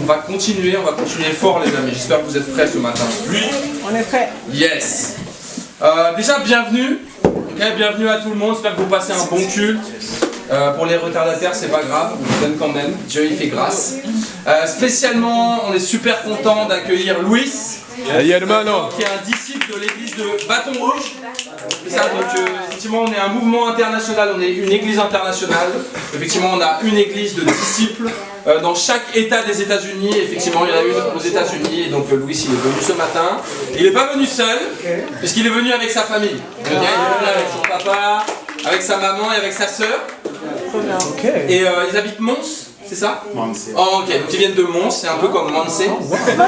va continuer fort les amis. J'espère que vous êtes prêts ce matin. Oui. On est prêts. Yes. Déjà bienvenue. Okay, bienvenue à tout le monde. J'espère que vous passez un bon culte. Pour les retardataires, c'est pas grave, on vous donne quand même. Dieu il fait grâce. Spécialement, on est super content d'accueillir Luis, qui est un disciple de l'église de Bâton Rouge. C'est ça, donc effectivement, on est un mouvement international, on est une église internationale. Effectivement, on a une église de disciples dans chaque état des États-Unis. Effectivement, il y en a une aux États-Unis. Et donc, Luis, il est venu ce matin. Il n'est pas venu seul, puisqu'il est venu avec sa famille. Il est venu avec son papa, avec sa maman et avec sa sœur. Et ils habitent Mons, c'est ça? Mons. Oh, ok, donc ils viennent de Mons, c'est un peu comme Mons. Voilà.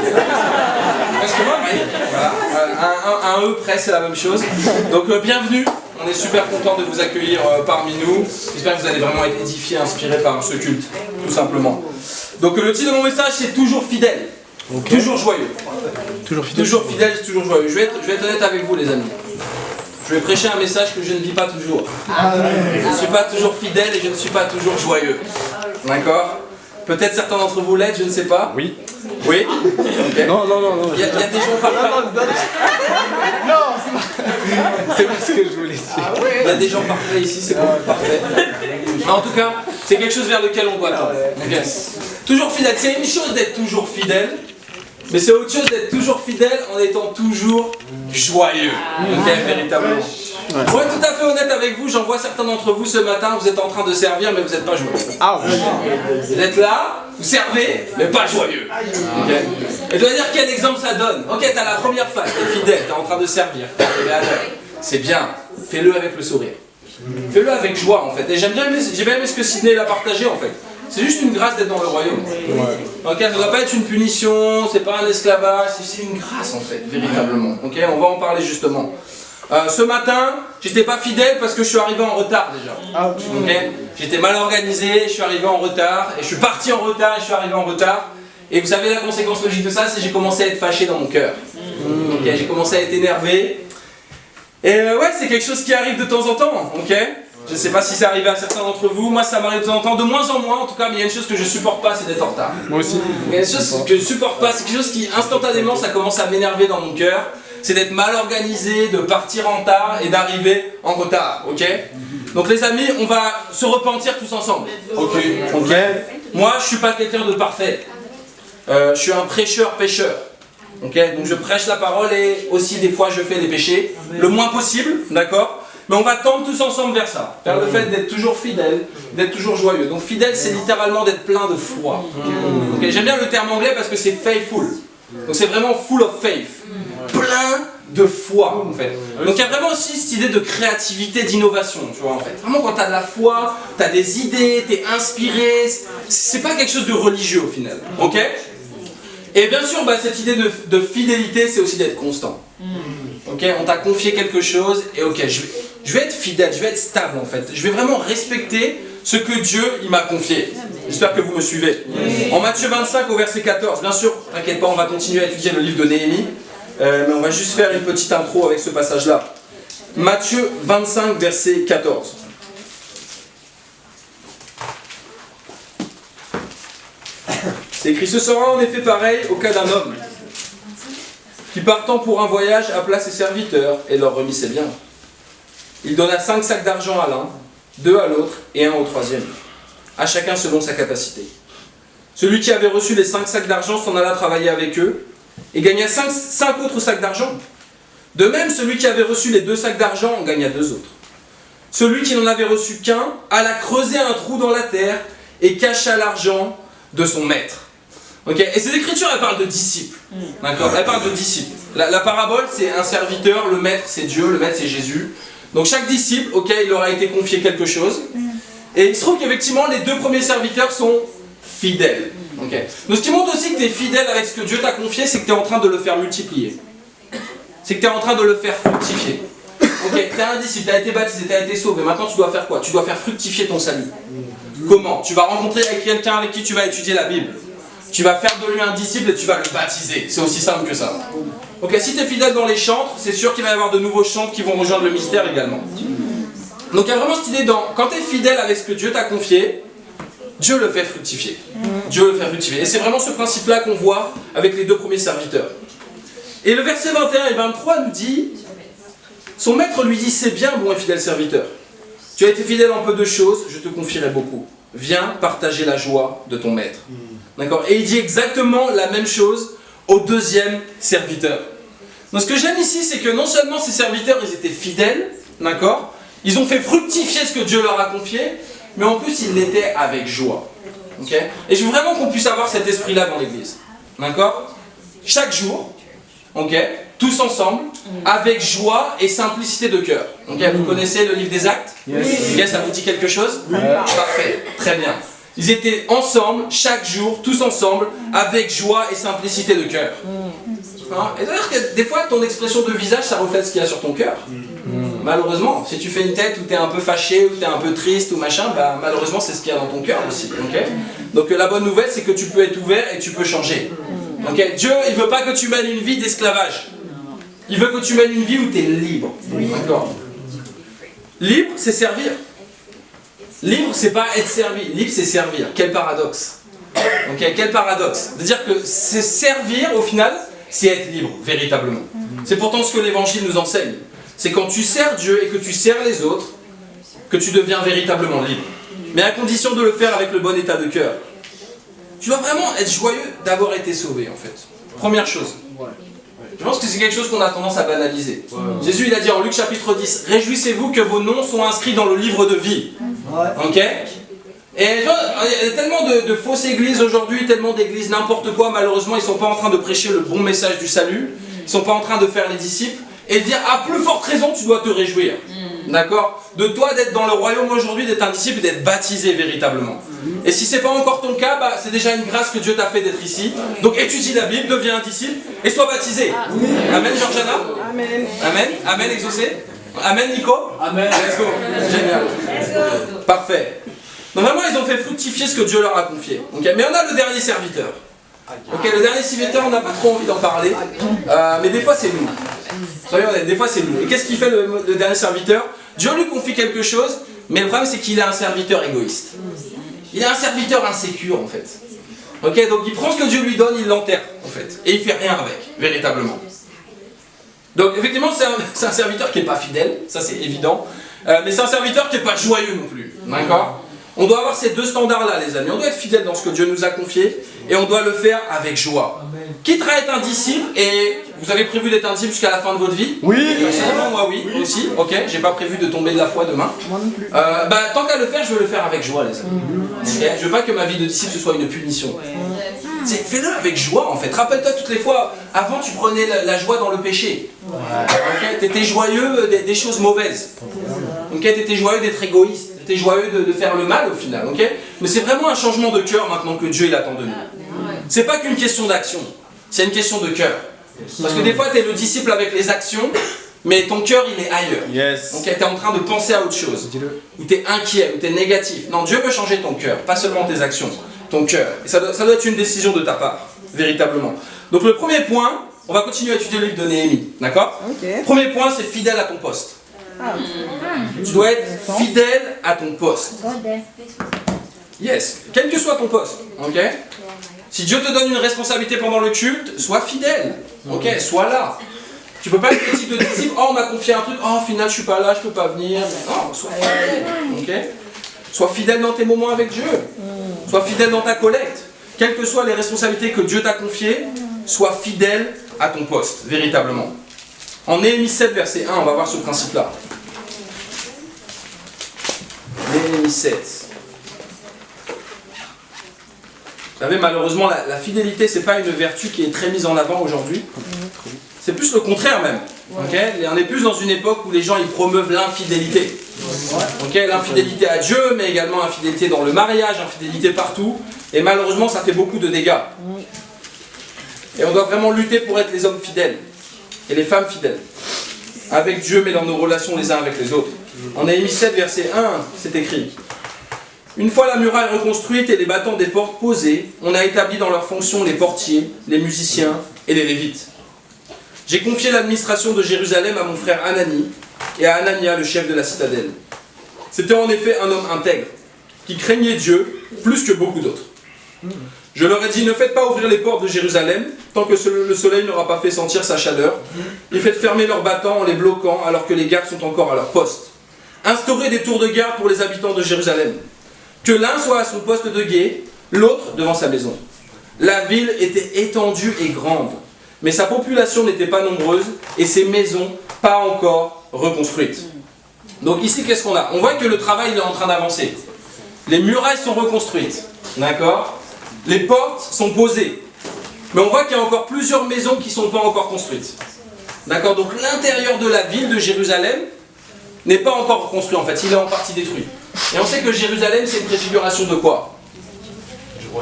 Un E près, c'est la même chose. Donc bienvenue, on est super content de vous accueillir parmi nous. J'espère que vous allez vraiment être édifiés, inspirés par ce culte, tout simplement. Donc le titre de mon message, c'est toujours fidèle, toujours joyeux. Toujours fidèle, toujours joyeux. Je vais être honnête avec vous, les amis. Je vais prêcher un message que je ne vis pas toujours. Je ne suis pas toujours fidèle et je ne suis pas toujours joyeux. D'accord? Peut-être certains d'entre vous l'êtes, je ne sais pas. Oui. Oui? Okay. Non. Il y a des gens parfaits. C'est pas ce que je voulais dire. Il y a des gens parfaits ici, c'est bon, parfait. Mais en tout cas, c'est quelque chose vers lequel on doit tendre. Okay. Toujours fidèle. C'est une chose d'être toujours fidèle. Mais c'est autre chose d'être toujours fidèle en étant toujours joyeux. Ok, véritablement. Pour être tout à fait honnête avec vous, j'en vois certains d'entre vous ce matin, vous êtes en train de servir, mais vous n'êtes pas joyeux. Vous êtes là, vous servez, mais pas joyeux. Okay. Et je dois dire quel exemple ça donne. Ok, t'as la première phase, t'es fidèle, t'es en train de servir, t'es arrivé à l'heure. C'est bien, fais-le avec le sourire. Fais-le avec joie en fait. Et j'ai bien aimé ce que Sidney l'a partagé en fait. C'est juste une grâce d'être dans le royaume. Ok, ça ne doit pas être une punition, c'est pas un esclavage, c'est une grâce en fait, véritablement. Ok, on va en parler justement. Ce matin, j'étais pas fidèle parce que je suis arrivé en retard déjà. Okay, j'étais mal organisé, je suis arrivé en retard, et je suis parti en retard et je suis arrivé en retard. Et vous savez la conséquence logique de ça, c'est que j'ai commencé à être fâché dans mon cœur. Okay, j'ai commencé à être énervé. Et ouais, c'est quelque chose qui arrive de temps en temps, ok? Je ne sais pas si c'est arrivé à certains d'entre vous, moi ça m'arrive de temps en temps, de moins en moins en tout cas, mais il y a une chose que je supporte pas, c'est d'être en retard. Moi aussi. Il y a une chose que je supporte pas, c'est quelque chose qui instantanément ça commence à m'énerver dans mon cœur, c'est d'être mal organisé, de partir en retard et d'arriver en retard, ok? Donc les amis, on va se repentir tous ensemble. Ok. Moi je suis pas quelqu'un de parfait, je suis un prêcheur-pécheur. Ok, donc je prêche la parole et aussi des fois je fais des péchés, le moins possible, d'accord? Mais on va tendre tous ensemble vers ça, vers le fait d'être toujours fidèle, d'être toujours joyeux. Donc fidèle, c'est littéralement d'être plein de foi. Okay, j'aime bien le terme anglais parce que c'est faithful. Donc c'est vraiment full of faith. Plein de foi, en fait. Donc il y a vraiment aussi cette idée de créativité, d'innovation, tu vois, en fait. Vraiment, quand tu as de la foi, tu as des idées, tu es inspiré, c'est pas quelque chose de religieux au final. Ok? Et bien sûr, cette idée de fidélité, c'est aussi d'être constant. Ok, on t'a confié quelque chose, et ok, je vais être fidèle, je vais être stable en fait. Je vais vraiment respecter ce que Dieu il m'a confié. J'espère que vous me suivez. En Matthieu 25 au verset 14, bien sûr, t'inquiète pas, on va continuer à étudier le livre de Néhémie, mais on va juste faire une petite intro avec ce passage-là. Matthieu 25 verset 14. C'est écrit: ce sera en effet pareil au cas d'un homme qui, partant pour un voyage, appela ses serviteurs et leur remit ses biens. Il donna 5 sacs d'argent à l'un, 2 à l'autre et 1 au troisième, à chacun selon sa capacité. Celui qui avait reçu les 5 sacs d'argent s'en alla travailler avec eux et gagna 5 autres sacs d'argent. De même, celui qui avait reçu les 2 sacs d'argent en gagna 2 autres. Celui qui n'en avait reçu qu'un alla creuser un trou dans la terre et cacha l'argent de son maître. Okay. Et cette écriture, elle parle de disciples. D'accord? Elle parle de disciples. La parabole, c'est un serviteur, le maître, c'est Dieu, le maître, c'est Jésus. Donc chaque disciple, ok, il leur a été confié quelque chose. Et il se trouve qu'effectivement, les 2 premiers serviteurs sont fidèles. Okay. Donc ce qui montre aussi que tu es fidèle avec ce que Dieu t'a confié, c'est que tu es en train de le faire multiplier. C'est que tu es en train de le faire fructifier. Ok, tu es un disciple, tu as été baptisé, tu as été sauvé. Maintenant, tu dois faire quoi? Tu dois faire fructifier ton salut. Comment? Tu vas rencontrer quelqu'un avec qui tu vas étudier la Bible. Tu vas faire de lui un disciple et tu vas le baptiser. C'est aussi simple que ça. Ok, si tu es fidèle dans les chantres, c'est sûr qu'il va y avoir de nouveaux chantres qui vont rejoindre le mystère également. Donc il y a vraiment cette idée quand tu es fidèle avec ce que Dieu t'a confié, Dieu le fait fructifier. Dieu veut le faire fructifier. Et c'est vraiment ce principe-là qu'on voit avec les deux premiers serviteurs. Et le verset 21 et 23 nous dit, son maître lui dit, c'est bien, bon et fidèle serviteur. Tu as été fidèle en peu de choses, je te confierai beaucoup. Viens partager la joie de ton maître. D'accord? Et il dit exactement la même chose au deuxième serviteur. Donc ce que j'aime ici, c'est que non seulement ces serviteurs, ils étaient fidèles, d'accord? Ils ont fait fructifier ce que Dieu leur a confié, mais en plus, ils l'étaient avec joie. Okay? Et je veux vraiment qu'on puisse avoir cet esprit-là dans l'église. D'accord? Chaque jour, okay, tous ensemble, avec joie et simplicité de cœur. Okay, vous connaissez le livre des Actes? Okay, ça vous dit quelque chose? Parfait, très bien. Ils étaient ensemble, chaque jour, tous ensemble, avec joie et simplicité de cœur. Hein? Et d'ailleurs, des fois, ton expression de visage, ça reflète ce qu'il y a sur ton cœur. Malheureusement, si tu fais une tête où tu es un peu fâché, où tu es un peu triste ou machin, bah, malheureusement, c'est ce qu'il y a dans ton cœur aussi. Okay? Donc la bonne nouvelle, c'est que tu peux être ouvert et tu peux changer. Okay? Dieu, il ne veut pas que tu mènes une vie d'esclavage. Il veut que tu mènes une vie où tu es libre. D'accord? Libre, c'est servir. Libre, c'est pas être servi. Libre, c'est servir. Quel paradoxe. Okay? Quel paradoxe. De dire que c'est servir, au final, c'est être libre, véritablement. C'est pourtant ce que l'Évangile nous enseigne. C'est quand tu sers Dieu et que tu sers les autres, que tu deviens véritablement libre. Mais à condition de le faire avec le bon état de cœur. Tu dois vraiment être joyeux d'avoir été sauvé, en fait. Première chose. Je pense que c'est quelque chose qu'on a tendance à banaliser. Jésus, il a dit en Luc chapitre 10, « Réjouissez-vous que vos noms sont inscrits dans le livre de vie. » Ok? Et il y a tellement de fausses églises aujourd'hui, tellement d'églises n'importe quoi, malheureusement, ils ne sont pas en train de prêcher le bon message du salut, ils ne sont pas en train de faire les disciples, et dire à plus forte raison, tu dois te réjouir. D'accord? De toi d'être dans le royaume aujourd'hui, d'être un disciple et d'être baptisé véritablement. Et si ce n'est pas encore ton cas, bah, c'est déjà une grâce que Dieu t'a fait d'être ici. Donc étudie la Bible, deviens un disciple et sois baptisé. Amen, Georgiana? Amen. Amen. Amen, Exaucé? Amen, Nico? Amen. Let's go. Génial. Parfait. Donc vraiment, ils ont fait fructifier ce que Dieu leur a confié. Okay? Mais on a le dernier serviteur. Okay, le dernier serviteur, on n'a pas trop envie d'en parler. Mais des fois, c'est nous. Soyons honnêtes, des fois, c'est nous. Et qu'est-ce qu'il fait le dernier serviteur? Dieu lui confie quelque chose, mais le problème, c'est qu'il est un serviteur égoïste. Il est un serviteur insécure, en fait. Ok, donc il prend ce que Dieu lui donne, il l'enterre, en fait. Et il fait rien avec, véritablement. Donc, effectivement, c'est un serviteur qui n'est pas fidèle, ça c'est évident. Mais c'est un serviteur qui n'est pas joyeux non plus. D'accord? On doit avoir ces deux standards-là, les amis. On doit être fidèle dans ce que Dieu nous a confié et on doit le faire avec joie. Quitte à être un disciple, et vous avez prévu d'être un disciple jusqu'à la fin de votre vie? Oui. Personnellement, moi oui, aussi. Ok, j'ai pas prévu de tomber de la foi demain. Moi non plus. Tant qu'à le faire, je veux le faire avec joie, les amis. Okay, je veux pas que ma vie de disciple ce soit une punition. Fais-le avec joie, en fait. Rappelle-toi toutes les fois, avant tu prenais la joie dans le péché. Okay, tu étais joyeux des choses mauvaises. Okay, tu étais joyeux d'être égoïste. Tu étais joyeux de faire le mal au final. Okay, mais c'est vraiment un changement de cœur maintenant que Dieu il attend de nous. C'est pas qu'une question d'action, c'est une question de cœur. Parce que des fois tu es le disciple avec les actions, mais ton cœur il est ailleurs. Yes. Okay, tu es en train de penser à autre chose. Ou tu es inquiet, ou tu es négatif. Non, Dieu veut changer ton cœur, pas seulement tes actions. Ton cœur. Et ça doit être une décision de ta part, véritablement. Donc le premier point, on va continuer à étudier le livre de Néhémie, d'accord? Premier point, c'est fidèle à ton poste. Tu dois être fidèle à ton poste. Yes, quel que soit ton poste, ok? Si Dieu te donne une responsabilité pendant le culte, sois fidèle, ok? Sois là. Tu peux pas être le type de disciple, oh on m'a confié un truc, oh au final je suis pas là, je peux pas venir. Non, sois fidèle, ok? Sois fidèle dans tes moments avec Dieu. Sois fidèle dans ta collecte. Quelles que soient les responsabilités que Dieu t'a confiées, sois fidèle à ton poste, véritablement. En Néhémie 7, verset 1, on va voir ce principe-là. Néhémie 7. Vous savez, malheureusement, la fidélité, c'est pas une vertu qui est très mise en avant aujourd'hui. C'est plus le contraire même. Okay, on est plus dans une époque où les gens ils promeuvent l'infidélité. Okay, l'infidélité à Dieu, mais également l'infidélité dans le mariage, l'infidélité partout. Et malheureusement, ça fait beaucoup de dégâts. Et on doit vraiment lutter pour être les hommes fidèles et les femmes fidèles. Avec Dieu, mais dans nos relations les uns avec les autres. En Néhémie 7, verset 1, c'est écrit. Une fois la muraille reconstruite et les battants des portes posés, on a établi dans leurs fonctions les portiers, les musiciens et les lévites. J'ai confié l'administration de Jérusalem à mon frère Anani et à Anania, le chef de la citadelle. C'était en effet un homme intègre, qui craignait Dieu plus que beaucoup d'autres. Je leur ai dit, ne faites pas ouvrir les portes de Jérusalem tant que le soleil n'aura pas fait sentir sa chaleur. Et faites fermer leurs battants en les bloquant alors que les gardes sont encore à leur poste. Instaurez des tours de garde pour les habitants de Jérusalem. Que l'un soit à son poste de guet, l'autre devant sa maison. La ville était étendue et grande, mais sa population n'était pas nombreuse et ses maisons pas encore reconstruites. Donc ici, qu'est-ce qu'on a? On voit que le travail est en train d'avancer. Les murailles sont reconstruites, d'accord? Les portes sont posées. Mais on voit qu'il y a encore plusieurs maisons qui ne sont pas encore construites. D'accord? Donc l'intérieur de la ville de Jérusalem n'est pas encore construit en fait, il est en partie détruit. Et on sait que Jérusalem, c'est une préfiguration de quoi?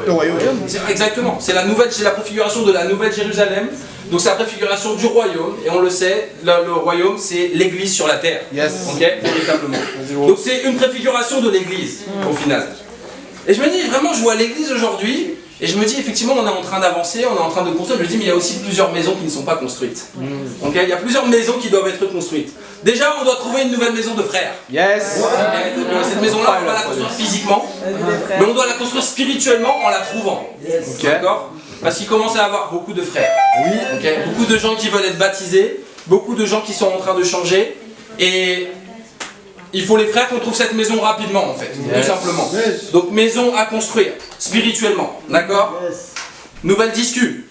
Le royaume. Exactement, c'est la préfiguration de la nouvelle Jérusalem. Donc c'est la préfiguration du royaume, et on le sait, le royaume c'est l'église sur la terre. Yes. Ok, véritablement. Donc c'est une préfiguration de l'église, au final. Et je me dis, vraiment, je vois l'église aujourd'hui, et je me dis, effectivement, on est en train d'avancer, on est en train de construire. Je me dis, mais il y a aussi plusieurs maisons qui ne sont pas construites. Ok, il y a plusieurs maisons qui doivent être construites. Déjà, on doit trouver une nouvelle maison de frères. Yes. Okay, donc, cette maison-là, on va la construire physiquement, mais on doit la construire spirituellement en la trouvant. D'accord? Parce qu'il commence à y avoir beaucoup de frères. Oui. Okay, beaucoup de gens qui veulent être baptisés, beaucoup de gens qui sont en train de changer, et il faut les frères qu'on trouve cette maison rapidement en fait, tout simplement. Donc maison à construire, spirituellement, d'accord? Nouvelle discu,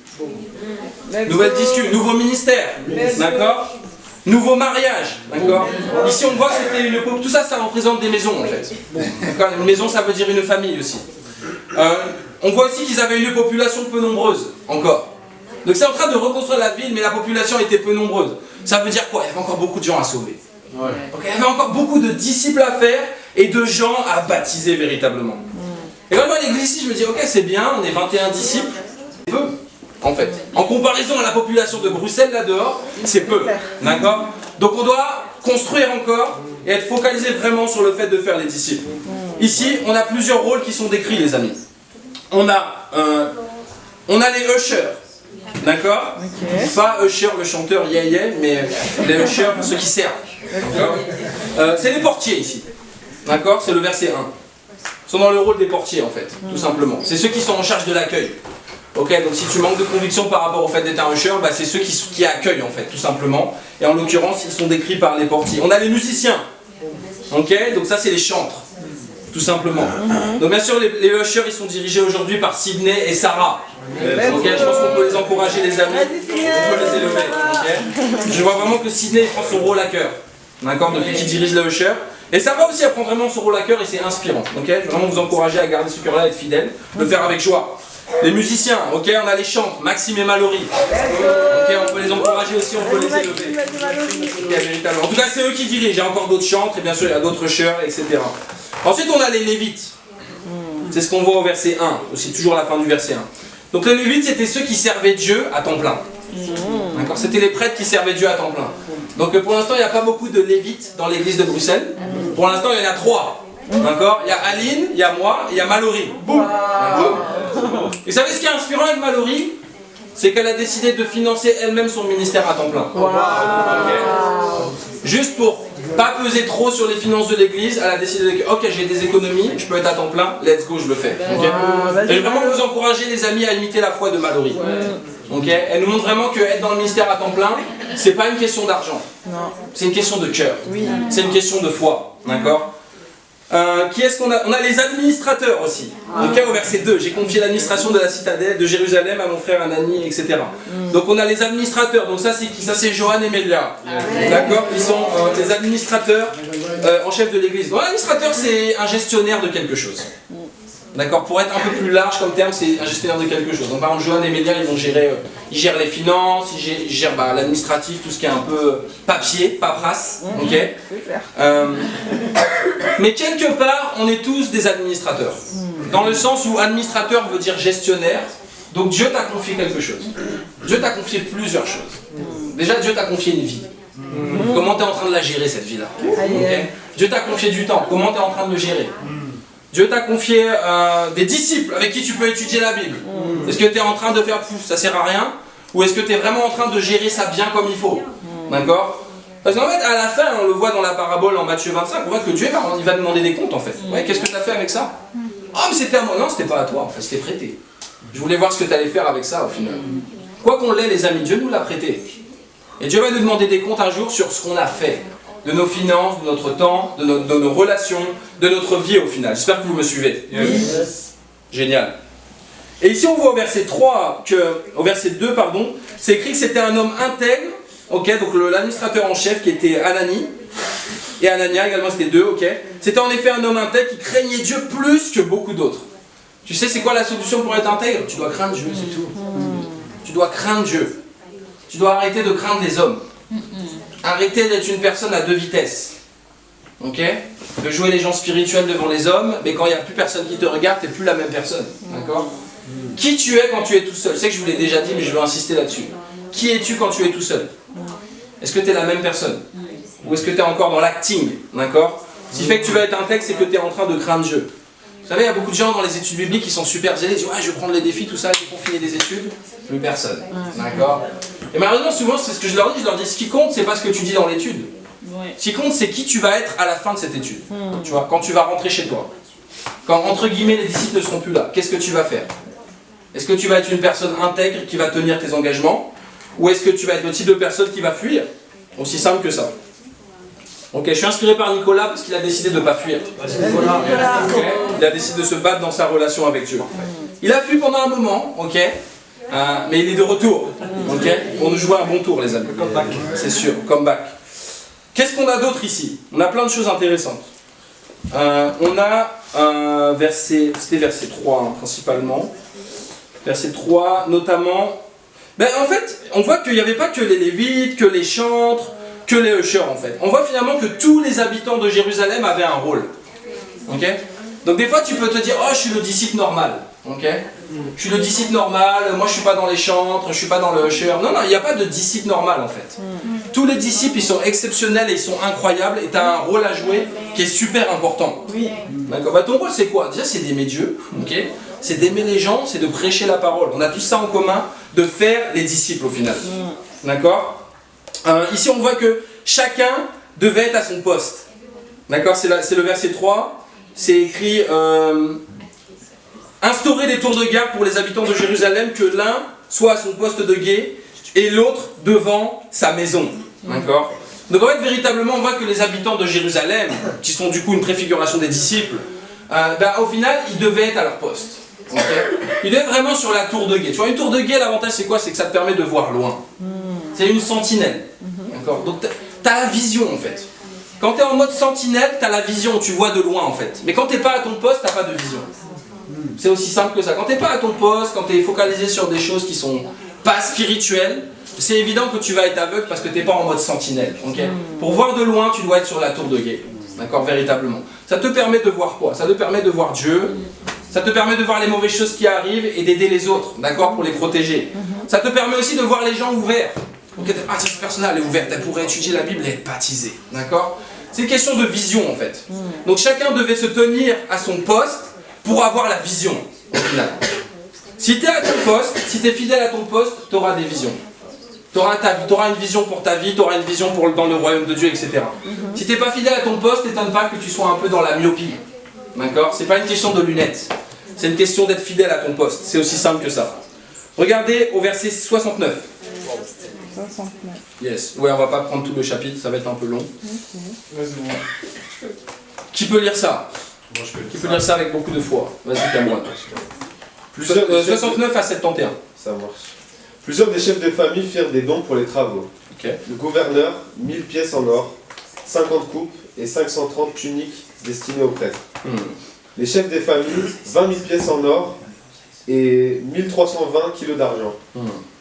nouveau ministère, d'accord? Nouveau mariage, d'accord? Ici on voit que c'était une... Tout ça, ça représente des maisons en fait. Une maison, ça veut dire une famille aussi. On voit aussi qu'ils avaient une population peu nombreuse, encore. Donc c'est en train de reconstruire la ville, mais la population était peu nombreuse. Ça veut dire quoi? Il y avait encore beaucoup de gens à sauver. Ouais. Donc il y avait encore beaucoup de disciples à faire et de gens à baptiser véritablement. Et quand je vois l'église ici, je me dis, ok, c'est bien, on est 21 disciples, c'est peu, en fait. En comparaison à la population de Bruxelles là-dehors, c'est peu, d'accord? Donc on doit construire encore et être focalisé vraiment sur le fait de faire les disciples. Ici, on a plusieurs rôles qui sont décrits, les amis. On a les ushers, d'accord? Pas usher, le chanteur yeah, mais les ushers, ceux qui servent. C'est les portiers ici, d'accord? C'est le verset 1. Ils sont dans le rôle des portiers en fait, tout simplement. C'est ceux qui sont en charge de l'accueil. Ok, donc si tu manques de conviction par rapport au fait d'être un usher, bah, c'est ceux qui accueillent en fait, tout simplement. Et en l'occurrence, ils sont décrits par les portiers. On a les musiciens, ok? Donc ça c'est les chantres, tout simplement. Donc bien sûr, les ushers, ils sont dirigés aujourd'hui par Sydney et Sarah. Ok, je pense qu'on peut les encourager les amis, on peut les élever. Okay, je vois vraiment que Sydney prend son rôle à cœur, d'accord, depuis qu'il dirige le usher. Et Sarah aussi, elle prend vraiment son rôle à cœur et c'est inspirant. Ok, je vais vraiment vous encourager à garder ce cœur-là, à être fidèle, le faire avec joie. Les musiciens, ok, on a les chantres, Maxime et Mallory. Ok, on peut les encourager aussi, on peut les élever. Okay, véritablement. En tout cas, c'est eux qui dirigent. Il y a encore d'autres chantres et bien sûr, il y a d'autres ushers, etc. Ensuite, on a les lévites. C'est ce qu'on voit au verset 1, aussi toujours à la fin du verset 1. Donc les lévites, c'était ceux qui servaient Dieu à temps plein. D'accord, c'était les prêtres qui servaient Dieu à temps plein. Donc pour l'instant, il n'y a pas beaucoup de lévites dans l'église de Bruxelles. Pour l'instant, il y en a 3. D'accord? Il y a Aline, il y a moi, et il y a Mallory. Boum! D'accord? Et vous savez ce qui est inspirant avec Mallory? C'est qu'elle a décidé de financer elle-même son ministère à temps plein. Okay. Juste pour pas peser trop sur les finances de l'église, elle a décidé de ok, j'ai des économies, je peux être à temps plein, let's go, je le fais. Okay. Et je vais vraiment vous encourager les amis à imiter la foi de Mallory. Okay. Elle nous montre vraiment que être dans le ministère à temps plein, c'est pas une question d'argent. C'est une question de cœur. C'est une question de foi. D'accord? Qui est-ce qu'on a? On a les administrateurs aussi. Donc au verset 2, j'ai confié l'administration de la citadelle de Jérusalem à mon frère Anani, etc. Donc on a les administrateurs, donc ça c'est qui? Ça c'est Johan et Melia. D'accord? Ils sont les administrateurs en chef de l'église. Donc l'administrateur c'est un gestionnaire de quelque chose. D'accord? Pour être un peu plus large comme terme, c'est un gestionnaire de quelque chose. Donc par exemple, Johan et Melia, ils gèrent les finances, ils gèrent l'administratif, tout ce qui est un peu papier, paperasse. Ok? Mais quelque part, on est tous des administrateurs. Dans le sens où administrateur veut dire gestionnaire. Donc Dieu t'a confié quelque chose. Dieu t'a confié plusieurs choses. Déjà, Dieu t'a confié une vie. Comment tu es en train de la gérer cette vie-là? Okay? Dieu t'a confié du temps. Comment tu es en train de le gérer? Dieu t'a confié des disciples avec qui tu peux étudier la Bible. Est-ce que tu es en train de faire pouf, ça sert à rien? Ou est-ce que tu es vraiment en train de gérer ça bien comme il faut? D'accord? Parce qu'en fait, à la fin, on le voit dans la parabole en Matthieu 25, on voit que Dieu va demander des comptes en fait. Ouais, qu'est-ce que tu as fait avec ça? Oh, mais c'était à moi. Non, c'était pas à toi, en fait, c'était prêté. Je voulais voir ce que tu allais faire avec ça au final. Quoi qu'on l'ait, les amis, Dieu nous l'a prêté. Et Dieu va nous demander des comptes un jour sur ce qu'on a fait. De nos finances, de notre temps, de nos relations, de notre vie au final. J'espère que vous me suivez. Yes. Génial. Et ici on voit au verset 3, au verset 2, pardon, c'est écrit que c'était un homme intègre, ok, donc l'administrateur en chef qui était Anani, et Anania également c'était deux, ok. C'était en effet un homme intègre qui craignait Dieu plus que beaucoup d'autres. Tu sais c'est quoi la solution pour être intègre? Tu dois craindre Dieu, c'est tout. Tu dois craindre Dieu. Tu dois arrêter de craindre les hommes. Arrêter d'être une personne à deux vitesses. Ok? De jouer les gens spirituels devant les hommes, mais quand il n'y a plus personne qui te regarde, tu n'es plus la même personne. D'accord? Qui tu es quand tu es tout seul? Je sais que je vous l'ai déjà dit, mais je veux insister là-dessus. Qui es-tu quand tu es tout seul? Est-ce que tu es la même personne? Ou est-ce que tu es encore dans l'acting? D'accord? Ce qui fait que tu vas être intègre, c'est que tu es en train de craindre Dieu. Vous savez, il y a beaucoup de gens dans les études bibliques qui sont super zélés, ils disent ouais, je vais prendre les défis, tout ça, j'ai confiné des études. Plus personne. D'accord? Et malheureusement, souvent, c'est ce que je leur dis, ce qui compte, c'est pas ce que tu dis dans l'étude. Ce qui compte, c'est qui tu vas être à la fin de cette étude. Tu vois, quand tu vas rentrer chez toi. Quand, entre guillemets, les disciples ne seront plus là, qu'est-ce que tu vas faire? Est-ce que tu vas être une personne intègre qui va tenir tes engagements? Ou est-ce que tu vas être le type de personne qui va fuir? Aussi simple que ça. Ok, je suis inspiré par Nicolas parce qu'il a décidé de ne pas fuir. Nicolas. Okay. Il a décidé de se battre dans sa relation avec Dieu. Il a fui pendant un moment, ok, mais il est de retour. Ok, pour nous jouer un bon tour, les amis. C'est sûr, comeback. Qu'est-ce qu'on a d'autre ici? On a plein de choses intéressantes. On a un verset, c'était verset 3 hein, principalement. Verset 3 notamment. Ben, en fait, on voit qu'il n'y avait pas que les Lévites, que les chantres, que les ushers en fait. On voit finalement que tous les habitants de Jérusalem avaient un rôle. Ok? Donc des fois tu peux te dire, oh je suis le disciple normal. Ok? Je suis le disciple normal, moi je suis pas dans les chantres, je suis pas dans le usher. Non, non, il n'y a pas de disciple normal en fait. Tous les disciples ils sont exceptionnels et ils sont incroyables et tu as un rôle à jouer qui est super important. Oui. D'accord? Bah, ton rôle c'est quoi? Déjà c'est d'aimer Dieu, ok? C'est d'aimer les gens, c'est de prêcher la parole. On a tout ça en commun, de faire les disciples au final. D'accord? Ici on voit que chacun devait être à son poste. D'accord? C'est le verset 3. C'est écrit instaurer des tours de garde pour les habitants de Jérusalem, que l'un soit à son poste de guet et l'autre devant sa maison. D'accord? Donc en fait véritablement on voit que les habitants de Jérusalem, qui sont du coup une préfiguration des disciples, au final ils devaient être à leur poste. Okay. Il est vraiment sur la tour de guet. Tu vois, une tour de guet, l'avantage c'est quoi? C'est que ça te permet de voir loin. C'est une sentinelle. D'accord? Donc tu as la vision en fait. Quand tu es en mode sentinelle, tu as la vision, tu vois de loin en fait. Mais quand tu n'es pas à ton poste, tu n'as pas de vision. C'est aussi simple que ça. Quand tu n'es pas à ton poste, quand tu es focalisé sur des choses qui sont pas spirituelles, c'est évident que tu vas être aveugle parce que tu n'es pas en mode sentinelle. Okay? Pour voir de loin, tu dois être sur la tour de guet. D'accord? Véritablement. Ça te permet de voir quoi? Ça te permet de voir Dieu. Ça te permet de voir les mauvaises choses qui arrivent et d'aider les autres, d'accord, pour les protéger. Ça te permet aussi de voir les gens ouverts. Ok, ah, cette personne-là, elle est ouverte, elle pourrait étudier la Bible et être baptisée, d'accord? C'est une question de vision en fait. Donc chacun devait se tenir à son poste pour avoir la vision, au final. Si tu es à ton poste, si tu es fidèle à ton poste, tu auras des visions. Tu auras une vision pour ta vie, tu auras une vision dans le royaume de Dieu, etc. Si tu n'es pas fidèle à ton poste, t'étonne pas que tu sois un peu dans la myopie. D'accord? C'est pas une question de lunettes. C'est une question d'être fidèle à ton poste. C'est aussi simple que ça. Regardez au verset 69. 69. Yes. Ouais, on va pas prendre tout le chapitre, ça va être un peu long. Qui peut lire ça? Moi, je peux Qui peut lire ça avec beaucoup de foi? Vas-y, Cameron. 69 à 71. Ça marche. Plusieurs des chefs de famille firent des dons pour les travaux. Ok. Le gouverneur, 1000 pièces en or, 50 coupes et 530 tuniques destinées aux prêtres. Les chefs des familles, 20 000 pièces en or et 1320 kilos d'argent.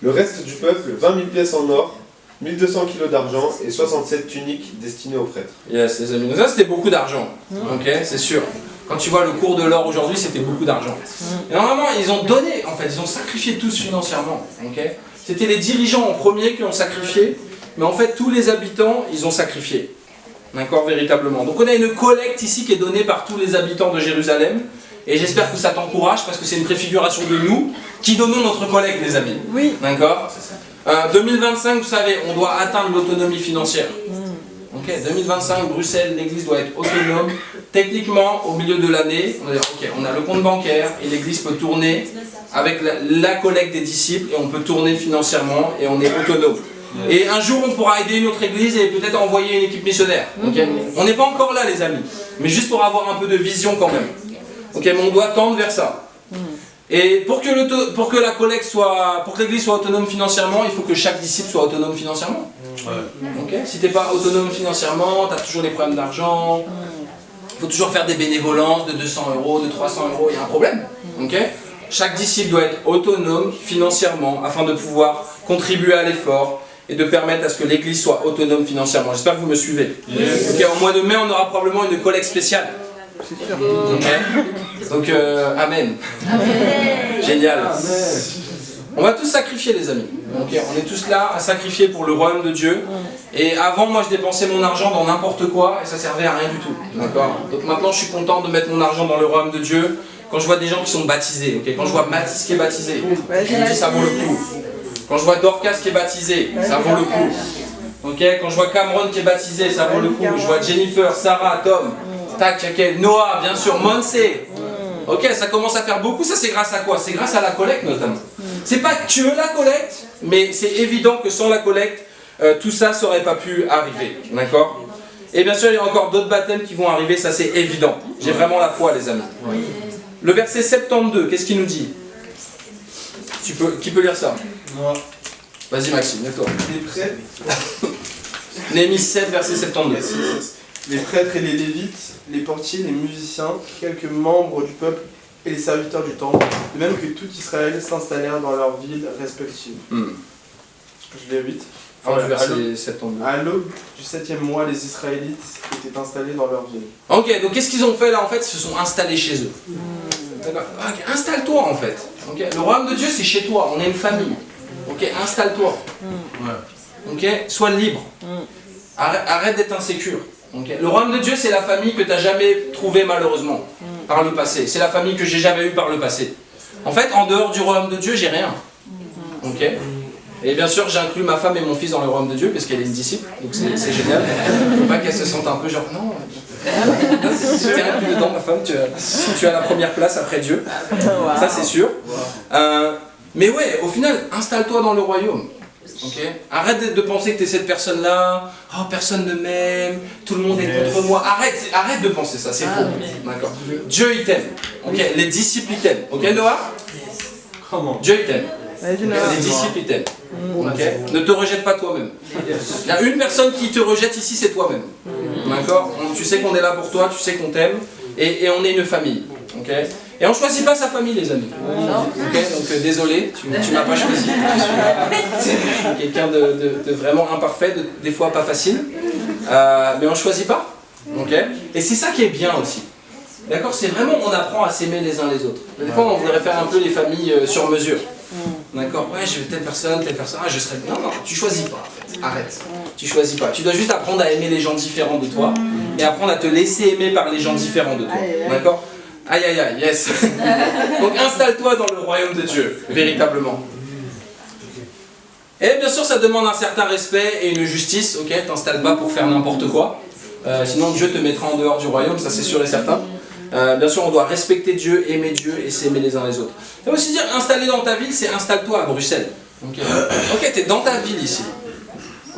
Le reste du peuple, 20 000 pièces en or, 1200 kilos d'argent et 67 tuniques destinées aux prêtres. Yes, les amis. Donc ça, c'était beaucoup d'argent. Ok, c'est sûr. Quand tu vois le cours de l'or aujourd'hui, c'était beaucoup d'argent. Et normalement, ils ont donné, en fait, ils ont sacrifié tous financièrement. Ok. C'était les dirigeants en premier qui ont sacrifié, mais en fait, tous les habitants, ils ont sacrifié. D'accord, véritablement. Donc on a une collecte ici qui est donnée par tous les habitants de Jérusalem. Et j'espère que ça t'encourage parce que c'est une préfiguration de nous qui donnons notre collecte, les amis. Oui. D'accord. 2025, vous savez, on doit atteindre l'autonomie financière. Ok, 2025, Bruxelles, l'église doit être autonome. Techniquement, au milieu de l'année, on va dire, ok, on a le compte bancaire et l'église peut tourner avec la collecte des disciples, et on peut tourner financièrement, et on est autonome. Et un jour, on pourra aider une autre église et peut-être envoyer une équipe missionnaire. Okay, on n'est pas encore là, les amis, mais juste pour avoir un peu de vision quand même. Okay, mais on doit tendre vers ça. Et pour que la collecte soit, pour que l'église soit autonome financièrement, il faut que chaque disciple soit autonome financièrement. Okay, si tu n'es pas autonome financièrement, tu as toujours des problèmes d'argent, il faut toujours faire des bénévolences de 200 €, de 300 €, il y a un problème. Okay, chaque disciple doit être autonome financièrement afin de pouvoir contribuer à l'effort et de permettre à ce que l'église soit autonome financièrement. J'espère que vous me suivez. Yes. Okay, au mois de mai, on aura probablement une collecte spéciale. Okay. Donc, amen. Amen. Génial. Amen. On va tous sacrifier, les amis. Okay. On est tous là à sacrifier pour le royaume de Dieu. Et avant, moi, je dépensais mon argent dans n'importe quoi et ça servait à rien du tout. D'accord. Donc maintenant, je suis content de mettre mon argent dans le royaume de Dieu. Quand je vois des gens qui sont baptisés, okay. Quand je vois Mathis qui est baptisé, je me dis ça vaut le coup. Quand je vois Dorcas qui est baptisé, ça vaut le coup. Okay. Quand je vois Cameron qui est baptisé, ça vaut le coup. Je vois Jennifer, Sarah, Tom, tac, okay. Noah, bien sûr, Monse. Ok, ça commence à faire beaucoup. Ça, c'est grâce à quoi? C'est grâce à la collecte notamment. C'est pas que la collecte, mais c'est évident que sans la collecte, tout ça n'aurait pas pu arriver. D'accord? Et bien sûr, il y a encore d'autres baptêmes qui vont arriver, ça c'est évident. J'ai vraiment la foi, les amis. Le verset 72, qu'est-ce qu'il nous dit? Qui peut lire ça? Moi. Vas-y Maxime, lève-toi. Les prêtres. Néhémie 7, verset 72. Les prêtres et les lévites, les portiers, les musiciens, quelques membres du peuple et les serviteurs du temple, de même que tout Israël s'installèrent dans leurs villes respectives. Je l'ai 8. Verset 72. À l'aube du 7e mois, les Israélites étaient installés dans leur ville. Ok, donc qu'est-ce qu'ils ont fait là en fait? Ils se sont installés chez eux. Okay, installe-toi en fait. Okay, le royaume de Dieu c'est chez toi, on est une famille. Ok, installe-toi. Ok, sois libre. Arrête d'être insécure. Okay. Le royaume de Dieu c'est la famille que tu n'as jamais trouvée malheureusement par le passé. C'est la famille que j'ai jamais eue par le passé. En fait, en dehors du royaume de Dieu, j'ai rien. Ok. Et bien sûr, j'inclus ma femme et mon fils dans le royaume de Dieu parce qu'elle est une disciple, donc c'est génial. Il ne faut pas qu'elle se sente un peu genre non. Si tu es inclus dedans, ma femme, tu as la première place après Dieu. Ça, c'est sûr. Mais ouais, au final, installe-toi dans le royaume. Okay. Arrête de penser que tu es cette personne-là. Oh, personne ne m'aime, tout le monde est contre moi. Arrête de penser ça, c'est faux. D'accord. Dieu, il t'aime. Okay. Les disciples, ils t'aiment. Ok, Noah? Dieu, il t'aime. Les disciples, ils t'aiment. Okay. Ne te rejette pas toi-même. Il y a une personne qui te rejette ici, c'est toi-même. D'accord? Tu sais qu'on est là pour toi, tu sais qu'on t'aime, et on est une famille. Okay? Et on ne choisit pas sa famille, les amis. Okay? Donc désolé, tu ne m'as pas choisi. Je suis quelqu'un de vraiment imparfait, des fois pas facile. Mais on ne choisit pas. Okay? Et c'est ça qui est bien aussi. D'accord? C'est vraiment, on apprend à s'aimer les uns les autres. Des fois, on voudrait faire un peu les familles sur mesure. D'accord? Ouais, je veux telle personne, ah, je serais... Non, tu choisis pas en fait. Arrête. Tu choisis pas. Tu dois juste apprendre à aimer les gens différents de toi et apprendre à te laisser aimer par les gens différents de toi. D'accord? Aïe aïe aïe, yes. Donc installe-toi dans le royaume de Dieu, véritablement. Et bien sûr, ça demande un certain respect et une justice. Ok? T'installes pas pour faire n'importe quoi. Sinon, Dieu te mettra en dehors du royaume, ça c'est sûr et certain. Bien sûr, on doit respecter Dieu, aimer Dieu et s'aimer les uns les autres. Ça veut aussi dire installer dans ta ville, c'est installe-toi à Bruxelles. Ok, tu es dans ta ville ici.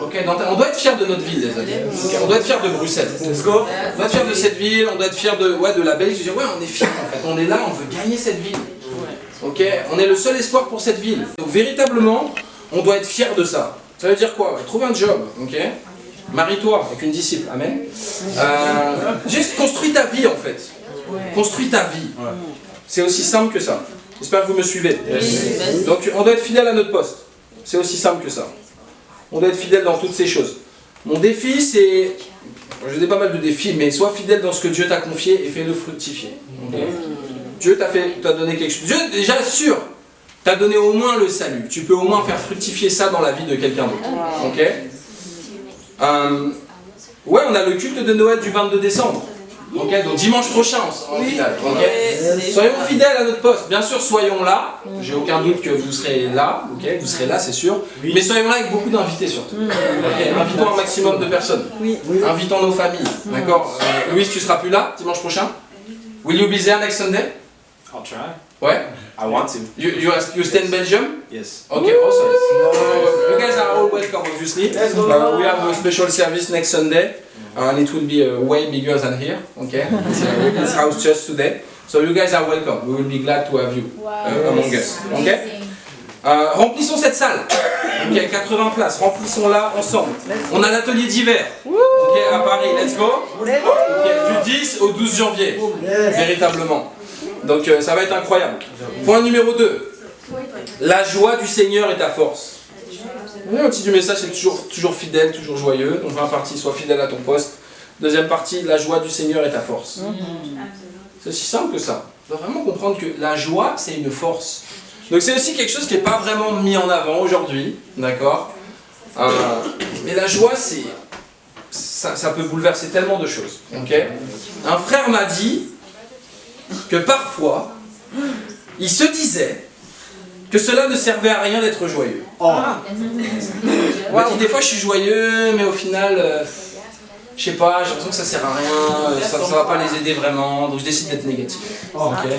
Okay, on doit être fiers de notre ville, les amis. Okay, on doit être fiers de Bruxelles. Let's go. On doit être fiers de cette ville, on doit être fiers de la Belgique. Ouais, on est fiers en fait. On est là, on veut gagner cette ville. Ok, on est le seul espoir pour cette ville. Donc véritablement, on doit être fiers de ça. Ça veut dire quoi? Trouve un job. Ok. Marie-toi avec une disciple. Amen. Juste construis ta vie en fait. Construis ta vie. C'est aussi simple que ça. J'espère que vous me suivez. Donc on doit être fidèle à notre poste. C'est aussi simple que ça. On doit être fidèle dans toutes ces choses. Mon défi, c'est... J'ai pas mal de défis, mais sois fidèle dans ce que Dieu t'a confié et fais-le fructifier. Okay? Dieu t'a donné quelque chose. Dieu, déjà sûr, t'a donné au moins le salut. Tu peux au moins faire fructifier ça dans la vie de quelqu'un d'autre. Ok? Ouais, on a le culte de Noël du 22 décembre. Okay, donc dimanche prochain en finale. Okay. Soyons fidèles à notre poste. Bien sûr, soyons là. J'ai aucun doute que vous serez là. Okay, vous serez là, c'est sûr. Mais soyons là avec beaucoup d'invités surtout. Okay, invitons un maximum de personnes. Invitons nos familles. D'accord. Louise, tu seras plus là dimanche prochain? Will you be there next Sunday? I'll try. Ouais? I want to. You stay in Belgium? Yes. Okay, awesome. You guys are all welcome, obviously. We have a special service next Sunday, and it will be way bigger than here. Okay, it's house church today. So you guys are welcome. We will be glad to have you among us. Okay. Remplissons cette salle. Ok, 80 places. Remplissons-la ensemble. On a l'atelier d'hiver. Ok, à Paris. Let's go. Ok, du 10 au 12 janvier. Véritablement. Donc ça va être incroyable. Point numéro 2. La joie du Seigneur est ta force. Le titre du message, c'est toujours fidèle, toujours joyeux. Donc première partie, sois fidèle à ton poste. Deuxième partie, la joie du Seigneur est ta force. C'est aussi simple que ça. On doit vraiment comprendre que la joie, c'est une force. Donc c'est aussi quelque chose qui n'est pas vraiment mis en avant aujourd'hui, d'accord. Mais la joie, ça peut bouleverser tellement de choses. Okay. Un frère m'a dit que parfois, il se disait que cela ne servait à rien d'être joyeux. Il m'a dit des fois je suis joyeux, mais au final, je sais pas, j'ai l'impression que ça sert à rien, ça va pas les aider vraiment, donc je décide d'être négatif. Okay.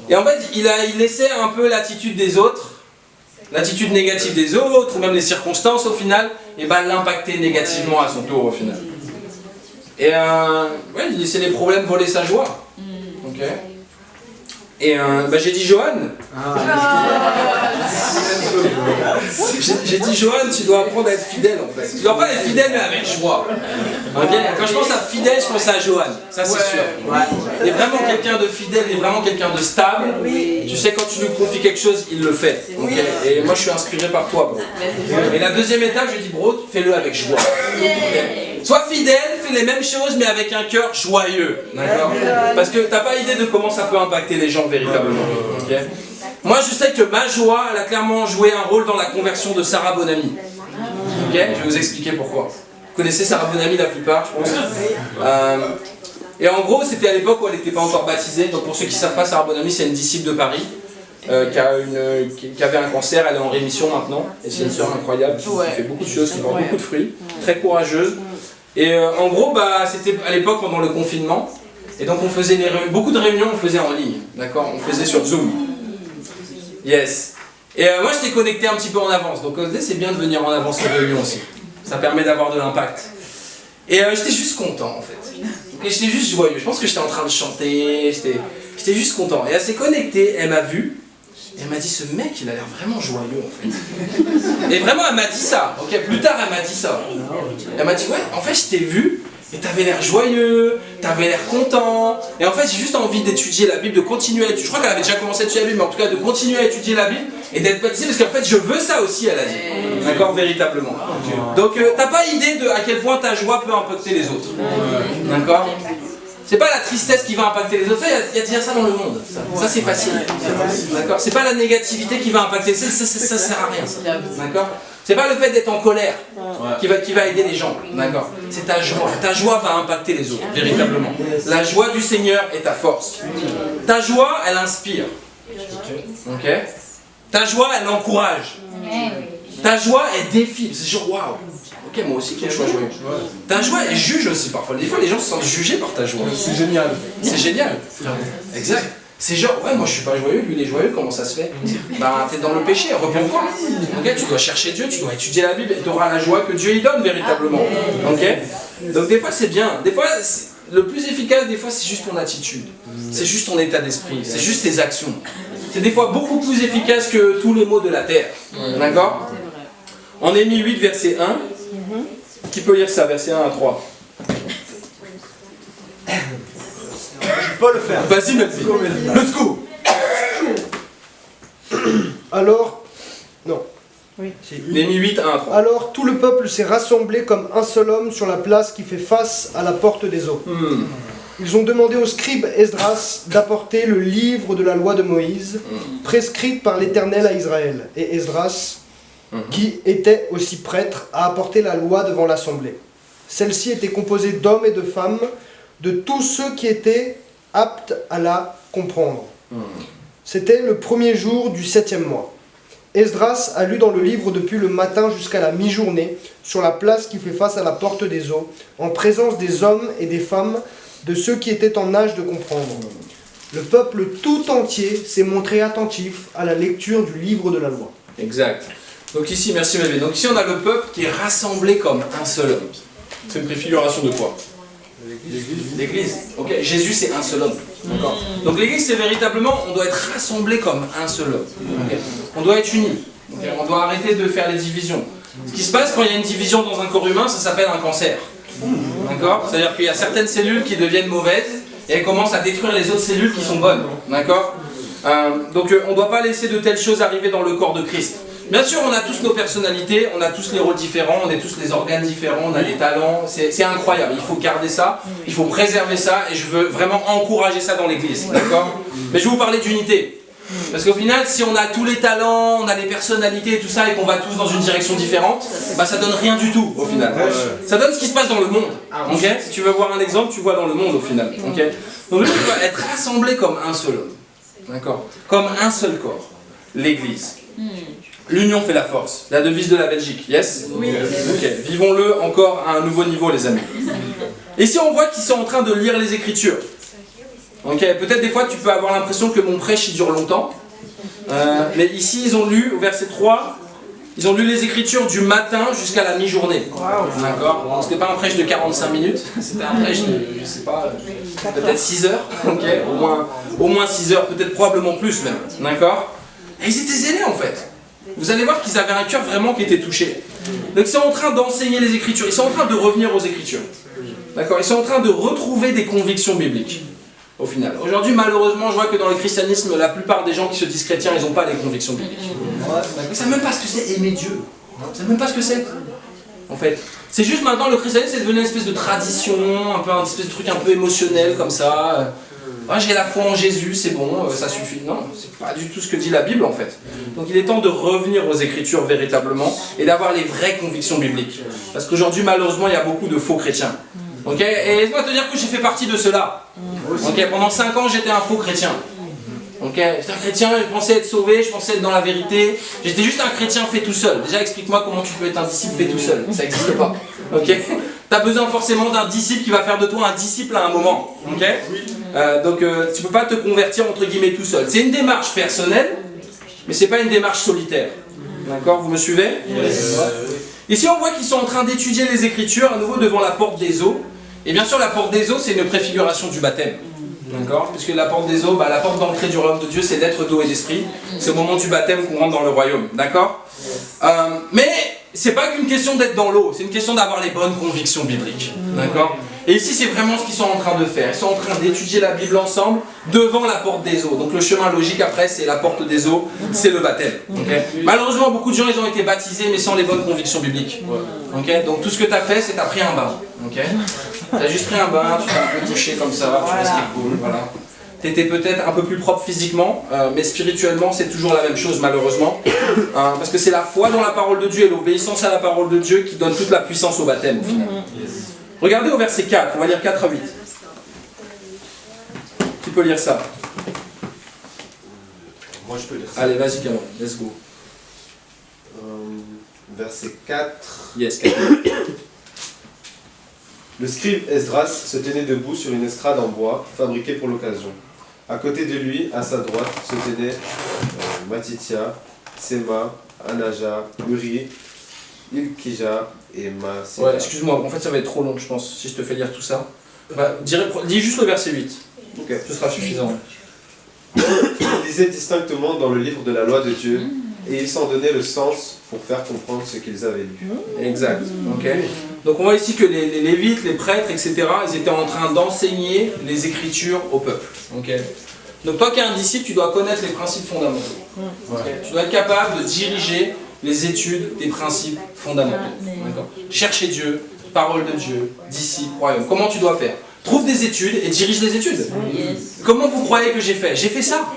Et en fait, il laissait un peu l'attitude des autres, l'attitude négative des autres, ou même les circonstances au final, et ben l'impacter négativement à son tour au final. Et ouais, il laissait les problèmes voler sa joie. Okay. Et j'ai dit Johan. J'ai dit Johan, tu dois apprendre à être fidèle en fait. Tu dois pas être fidèle mais avec joie. Okay. Quand je pense à fidèle, je pense à Johan. Ça c'est sûr. Il est vraiment quelqu'un de fidèle, il est vraiment quelqu'un de stable. Tu sais quand tu lui confies quelque chose, il le fait. Okay. Et moi je suis inspiré par toi, bro. Et la deuxième étape, je dis bro, fais-le avec joie. Okay. Sois fidèle, fais les mêmes choses mais avec un cœur joyeux. D'accord? Parce que t'as pas idée de comment ça peut impacter les gens véritablement. Okay. Moi je sais que ma joie, elle a clairement joué un rôle dans la conversion de Sarah Bonamy. Okay. Je vais vous expliquer pourquoi. Vous connaissez Sarah Bonamy la plupart, je pense. Et en gros, c'était à l'époque où elle n'était pas encore baptisée. Donc pour ceux qui ne savent pas, Sarah Bonamy, c'est une disciple de Paris qui avait un cancer. Elle est en rémission maintenant. Et c'est une sœur incroyable qui fait beaucoup de choses, qui porte beaucoup de fruits, très courageuse. Et en gros, c'était à l'époque pendant le confinement. Et donc on faisait beaucoup de réunions, on faisait en ligne. D'accord? On faisait sur Zoom. Yes. Et moi j'étais connecté un petit peu en avance. Donc c'est bien de venir en avance aux réunions aussi. Ça permet d'avoir de l'impact. Et j'étais juste content en fait. Et j'étais juste joyeux. Je pense que j'étais en train de chanter. J'étais juste content. Et elle s'est connectée, elle m'a vu. Et elle m'a dit, ce mec il a l'air vraiment joyeux en fait. Et vraiment elle m'a dit ça. Ok, plus tard elle m'a dit ça. Elle m'a dit, ouais, en fait je t'ai vu. Et t'avais l'air joyeux, t'avais l'air content. Et en fait, j'ai juste envie d'étudier la Bible, de continuer à étudier. Je crois qu'elle avait déjà commencé à étudier la Bible, mais en tout cas de continuer à étudier la Bible et d'être baptisée, parce qu'en fait, je veux ça aussi, elle a dit. D'accord, véritablement. Donc, t'as pas idée de à quel point ta joie peut impacter les autres. D'accord? C'est pas la tristesse qui va impacter les autres. Il y a déjà ça dans le monde. Ça c'est facile. D'accord? C'est pas la négativité qui va impacter. Ça sert à rien. D'accord? C'est pas le fait d'être en colère qui va aider les gens. D'accord? C'est ta joie. Ta joie va impacter les autres, véritablement. La joie du Seigneur est ta force. Ta joie, elle inspire. Ok? Ta joie, elle encourage. Ta joie, elle défie. C'est genre waouh. Ok, moi aussi, il faut que je sois joyeux. Ta joie, elle juge aussi parfois. Des fois, les gens se sentent jugés par ta joie. C'est génial. C'est génial. Exact. C'est genre, ouais, moi je suis pas joyeux, lui il est joyeux, comment ça se fait? Bah, t'es dans le péché, repens-toi. Ok, tu dois chercher Dieu, tu dois étudier la Bible et tu auras la joie que Dieu y donne véritablement. Ok? Donc, des fois, c'est bien. Des fois, le plus efficace, des fois, c'est juste ton attitude. C'est juste ton état d'esprit. C'est juste tes actions. C'est des fois beaucoup plus efficace que tous les mots de la terre. D'accord? En Émile 8, verset 1. Qui peut lire ça, verset 1 à 3? Je peux pas le faire. Vas-y, Melvin. Let's go. Alors, non. Néhémie 8, 1 à 3. Alors tout le peuple s'est rassemblé comme un seul homme sur la place qui fait face à la porte des eaux. Ils ont demandé au scribe Esdras d'apporter le livre de la loi de Moïse, prescrite par l'Éternel à Israël. Et Esdras, qui était aussi prêtre, a apporté la loi devant l'assemblée. Celle-ci était composée d'hommes et de femmes, de tous ceux qui étaient aptes à la comprendre. C'était le premier jour du 7e mois. Esdras a lu dans le livre depuis le matin jusqu'à la mi-journée, sur la place qui fait face à la porte des eaux, en présence des hommes et des femmes, de ceux qui étaient en âge de comprendre. Le peuple tout entier s'est montré attentif à la lecture du livre de la loi. Exact. Donc ici, merci Melvin. Donc ici, on a le peuple qui est rassemblé comme un seul homme. C'est une préfiguration de quoi? L'Église. Ok. Jésus, c'est un seul homme. D'accord. Donc l'Église, c'est véritablement, on doit être rassemblé comme un seul homme. Ok. On doit être unis. Ok. On doit arrêter de faire les divisions. Ce qui se passe quand il y a une division dans un corps humain, ça s'appelle un cancer. D'accord. C'est-à-dire qu'il y a certaines cellules qui deviennent mauvaises et elles commencent à détruire les autres cellules qui sont bonnes. D'accord. Donc on ne doit pas laisser de telles choses arriver dans le corps de Christ. Bien sûr, on a tous nos personnalités, on a tous les rôles différents, on a tous les organes différents, on a des talents, c'est incroyable, il faut garder ça, il faut préserver ça, et je veux vraiment encourager ça dans l'église, d'accord? Mais je vais vous parler d'unité, parce qu'au final, si on a tous les talents, on a les personnalités et tout ça, et qu'on va tous dans une direction différente, bah ça donne rien du tout, au final. Ça donne ce qui se passe dans le monde, ok? Si tu veux voir un exemple, tu vois dans le monde, au final, ok? Donc le monde doit être rassemblé comme un seul homme, d'accord? Comme un seul corps, l'église. L'union fait la force, la devise de la Belgique, yes? Oui. Ok, vivons-le encore à un nouveau niveau les amis. Ici on voit qu'ils sont en train de lire les Écritures. Ok, peut-être des fois tu peux avoir l'impression que mon prêche il dure longtemps. Mais ici ils ont lu, au verset 3, ils ont lu les Écritures du matin jusqu'à la mi-journée. D'accord? Donc c'était pas un prêche de 45 minutes, c'était un prêche de, je sais pas, peut-être 6 heures. Ok, au moins 6 heures, peut-être probablement plus même. D'accord? Et ils étaient zélés en fait. Vous allez voir qu'ils avaient un cœur vraiment qui était touché. Donc ils sont en train d'enseigner les Écritures, ils sont en train de revenir aux Écritures. D'accord? Ils sont en train de retrouver des convictions bibliques, au final. Aujourd'hui, malheureusement, je vois que dans le christianisme, la plupart des gens qui se disent chrétiens, ils n'ont pas les convictions bibliques. Ils ne savent même pas ce que c'est aimer Dieu. Ils ne savent même pas ce que c'est. En fait, c'est juste maintenant, le christianisme, c'est devenu une espèce de tradition, une espèce de truc un peu émotionnel comme ça. Ah, j'ai la foi en Jésus, c'est bon, ça suffit. Non, c'est pas du tout ce que dit la Bible en fait. Donc il est temps de revenir aux Écritures véritablement et d'avoir les vraies convictions bibliques. Parce qu'aujourd'hui, malheureusement, il y a beaucoup de faux chrétiens. Ok, et laisse-moi te dire que j'ai fait partie de cela. Ok, pendant 5 ans, j'étais un faux chrétien. Ok, j'étais un chrétien, je pensais être sauvé, je pensais être dans la vérité. J'étais juste un chrétien fait tout seul. Déjà, explique-moi comment tu peux être un disciple fait tout seul. Ça n'existe pas. Ok, t'as besoin forcément d'un disciple qui va faire de toi un disciple à un moment. Ok, donc tu peux pas te convertir entre guillemets tout seul. C'est une démarche personnelle, mais c'est pas une démarche solitaire. D'accord, vous me suivez? Ici, on voit qu'ils sont en train d'étudier les Écritures à nouveau devant la porte des eaux. Et bien sûr, la porte des eaux, c'est une préfiguration du baptême. D'accord? Puisque la porte des eaux, la porte d'entrée du royaume de Dieu, c'est d'être d'eau et d'esprit. C'est au moment du baptême qu'on rentre dans le royaume. D'accord? Mais c'est pas qu'une question d'être dans l'eau, c'est une question d'avoir les bonnes convictions bibliques. D'accord? Et ici, c'est vraiment ce qu'ils sont en train de faire. Ils sont en train d'étudier la Bible ensemble devant la porte des eaux. Donc le chemin logique après, c'est la porte des eaux, c'est le baptême. Okay? Malheureusement, beaucoup de gens, ils ont été baptisés, mais sans les bonnes convictions bibliques. Okay? Donc tout ce que tu as fait, c'est que tu as pris un bain. Okay? Tu as juste pris un bain, tu t'es un peu touché comme ça, tu vois ce qui est cool. Voilà. Tu étais peut-être un peu plus propre physiquement, mais spirituellement, c'est toujours la même chose, malheureusement. Parce que c'est la foi dans la parole de Dieu et l'obéissance à la parole de Dieu qui donne toute la puissance au baptême, au final. Regardez au verset 4, on va lire 4 à 8. Qui peut lire ça? Moi je peux lire ça. Allez, vas-y, Cameron, let's go. Verset 4. Yes, 4. Le scribe Esdras se tenait debout sur une estrade en bois, fabriquée pour l'occasion. À côté de lui, à sa droite, se tenaient Matitia, Sema, Anaja, Uri, Ilkija et Maasea. Ouais, excuse-moi, en fait ça va être trop long, je pense, si je te fais lire tout ça. Bah, dis juste le verset 8. Ok. Ce sera suffisant. Ils lisaient distinctement dans le livre de la loi de Dieu, et ils s'en donnaient le sens pour faire comprendre ce qu'ils avaient lu. Exact. Ok. Donc on voit ici que les Lévites, les prêtres, etc., ils étaient en train d'enseigner les Écritures au peuple. Ok. Donc toi qui es un disciple, tu dois connaître les principes fondamentaux. Okay. Tu dois être capable de diriger les études des principes fondamentaux. D'accord. Chercher Dieu, parole de Dieu, disciple, royaume. Comment tu dois faire? Trouve des études et dirige les études. Comment vous croyez que j'ai fait? J'ai fait ça.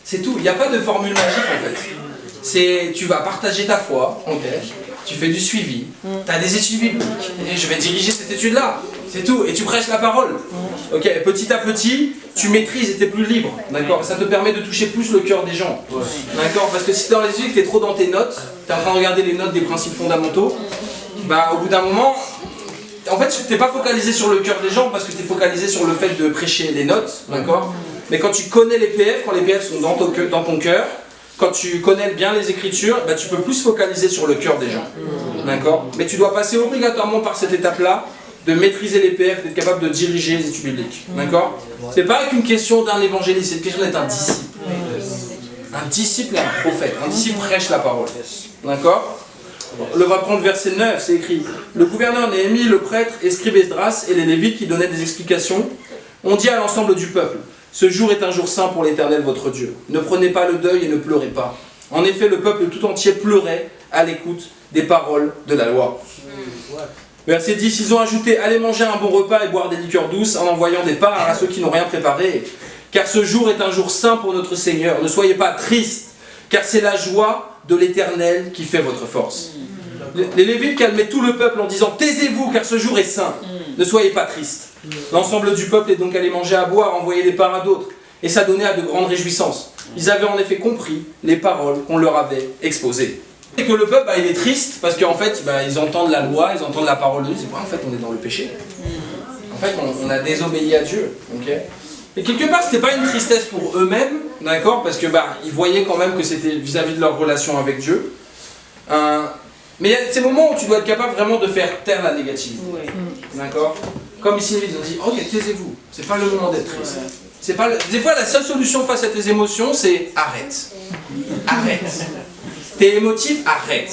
C'est tout. Il n'y a pas de formule magique en fait. C'est, tu vas partager ta foi, ok, tu fais du suivi, tu as des études bibliques, et je vais diriger cette étude-là, c'est tout, et tu prêches la parole. Ok, petit à petit, tu maîtrises et tu es plus libre, d'accord? Ça te permet de toucher plus le cœur des gens, d'accord? Parce que si dans les études, tu es trop dans tes notes, tu es en train de regarder les notes des principes fondamentaux, bah au bout d'un moment, en fait, tu n'es pas focalisé sur le cœur des gens parce que tu es focalisé sur le fait de prêcher les notes, d'accord? Mais quand tu connais les PF, quand les PF sont dans ton cœur, quand tu connais bien les Écritures, bah, tu peux plus se focaliser sur le cœur des gens. D'accord? Mais tu dois passer obligatoirement par cette étape-là, de maîtriser les PF, d'être capable de diriger les études bibliques. D'accord? C'est pas qu'une question d'un évangéliste, c'est une question d'être un disciple. Un disciple et un prophète. Un disciple prêche la parole. D'accord? On va prendre verset 9, c'est écrit. Le gouverneur Néhémie, le prêtre, et scribe Esdras et les Lévites qui donnaient des explications ont dit à l'ensemble du peuple: ce jour est un jour saint pour l'Éternel votre Dieu. Ne prenez pas le deuil et ne pleurez pas. En effet, le peuple tout entier pleurait à l'écoute des paroles de la loi. Verset 10, ils ont ajouté: allez manger un bon repas et boire des liqueurs douces en envoyant des parts à ceux qui n'ont rien préparé. Car ce jour est un jour saint pour notre Seigneur. Ne soyez pas tristes, car c'est la joie de l'Éternel qui fait votre force. Les Lévites calmaient tout le peuple en disant: taisez-vous, car ce jour est saint. Ne soyez pas tristes. L'ensemble du peuple est donc allé manger à boire, envoyer des parts à d'autres, et ça donnait à de grandes réjouissances. Ils avaient en effet compris les paroles qu'on leur avait exposées. Et que le peuple, il est triste, parce qu'en fait, ils entendent la loi, ils entendent la parole de Dieu, ils disent: en fait, on est dans le péché. En fait, on a désobéi à Dieu. Okay. Et quelque part, c'était pas une tristesse pour eux-mêmes, d'accord, parce que ils voyaient quand même que c'était vis-à-vis de leur relation avec Dieu. Mais il y a ces moments où tu dois être capable vraiment de faire taire la négativité. D'accord? Comme ici, ils ont dit: ok, taisez-vous, c'est pas le moment d'être triste. C'est pas Des fois, la seule solution face à tes émotions, c'est arrête. Arrête. T'es émotif, arrête.